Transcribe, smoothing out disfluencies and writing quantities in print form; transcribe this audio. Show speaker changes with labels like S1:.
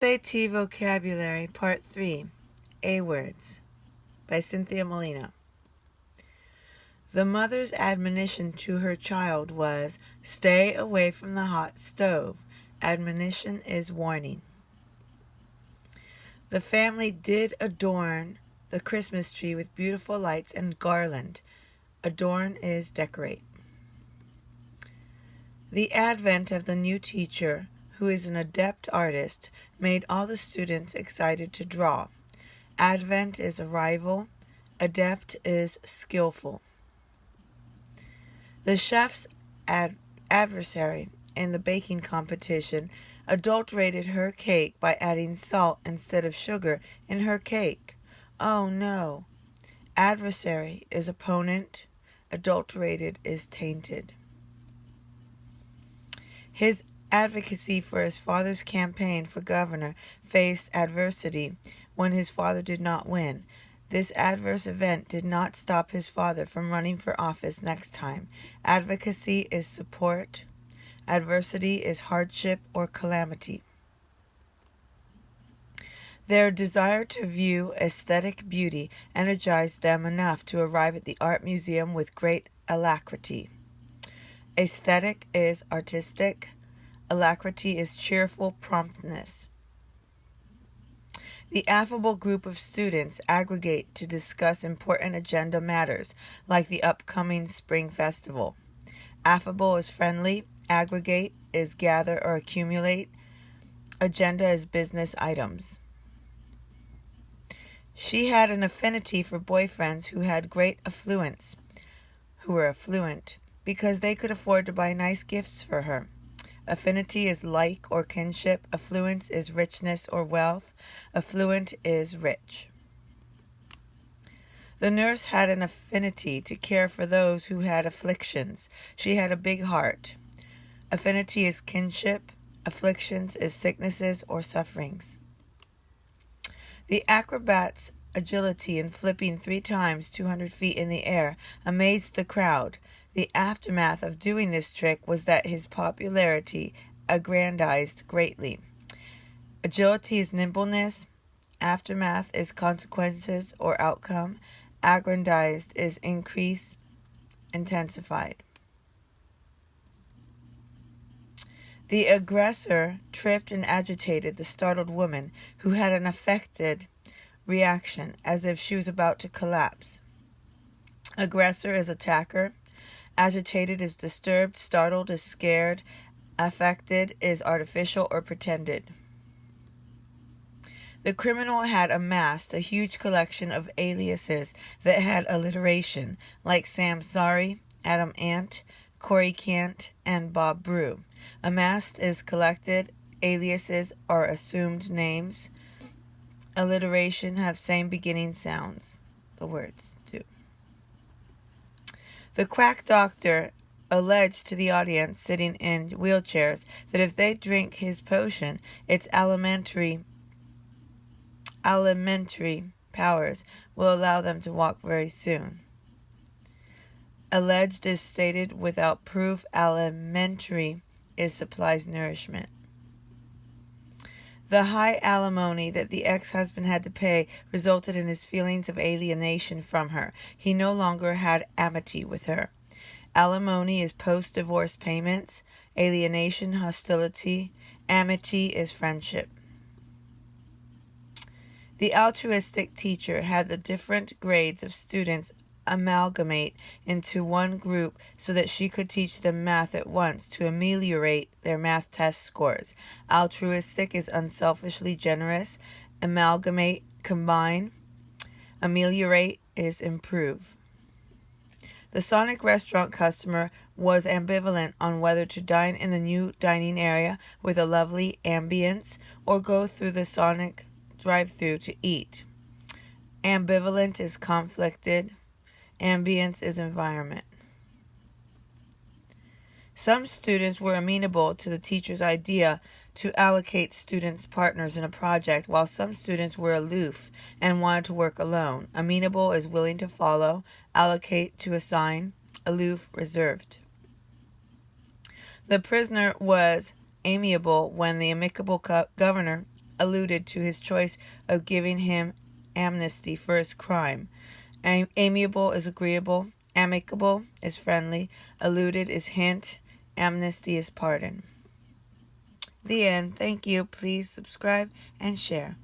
S1: SAT Vocabulary Part 3, A Words, by Cynthia Molina. The mother's admonition to her child was, "Stay away from the hot stove." Admonition is warning. The family did adorn the Christmas tree with beautiful lights and garland. Adorn is decorate. The advent of the new teacher, who is an adept artist, made all the students excited to draw. Advent is arrival. Adept is skillful. The chef's adversary in the baking competition adulterated her cake by adding salt instead of sugar in her cake. Oh no! Adversary is opponent. Adulterated is tainted. His advocacy for his father's campaign for governor faced adversity when his father did not win. This adverse event did not stop his father from running for office next time. Advocacy is support. Adversity is hardship or calamity. Their desire to view aesthetic beauty energized them enough to arrive at the art museum with great alacrity. Aesthetic is artistic. Alacrity is cheerful promptness. The affable group of students aggregate to discuss important agenda matters, like the upcoming spring festival. Affable is friendly. Aggregate is gather or accumulate. Agenda is business items. She had an affinity for boyfriends who had great affluence, who were affluent, because they could afford to buy nice gifts for her. Affinity is like or kinship. Affluence is richness or wealth. Affluent is rich. The nurse had an affinity to care for those who had afflictions. She had a big heart. Affinity is kinship. Afflictions is sicknesses or sufferings. The acrobat's agility in flipping 3 times 200 feet in the air amazed the crowd. The aftermath of doing this trick was that his popularity aggrandized greatly. Agility is nimbleness. Aftermath is consequences or outcome. Aggrandized is increase, intensified. The aggressor tripped and agitated the startled woman, who had an affected reaction, as if she was about to collapse. Aggressor is attacker. Agitated is disturbed. Startled is scared. Affected is artificial or pretended. The criminal had amassed a huge collection of aliases that had alliteration, like Sam Sorry, Adam Ant, Corey Cant, and Bob Brew. Amassed is collected. Aliases are assumed names. Alliteration have same beginning sounds. The words do. The quack doctor alleged to the audience sitting in wheelchairs that if they drink his potion, its alimentary powers will allow them to walk very soon. Alleged is stated without proof. Alimentary is supplies nourishment. The high alimony that the ex-husband had to pay resulted in his feelings of alienation from her. He no longer had amity with her. Alimony is post-divorce payments. Alienation, hostility. Amity is friendship. The altruistic teacher had the different grades of students amalgamate into one group so that she could teach them math at once to ameliorate their math test scores. Altruistic is unselfishly generous. Amalgamate, combine. Ameliorate is improve. The Sonic restaurant customer was ambivalent on whether to dine in the new dining area with a lovely ambience or go through the Sonic drive-thru to eat. Ambivalent is conflicted. Ambience is environment. Some students were amenable to the teacher's idea to allocate students' partners in a project, while some students were aloof and wanted to work alone. Amenable is willing to follow. Allocate, to assign. Aloof, reserved. The prisoner was amiable when the amicable governor alluded to his choice of giving him amnesty for his crime. Amiable is agreeable. Amicable is friendly. Alluded is hint. Amnesty is pardon. The end. Thank you. Please subscribe and share.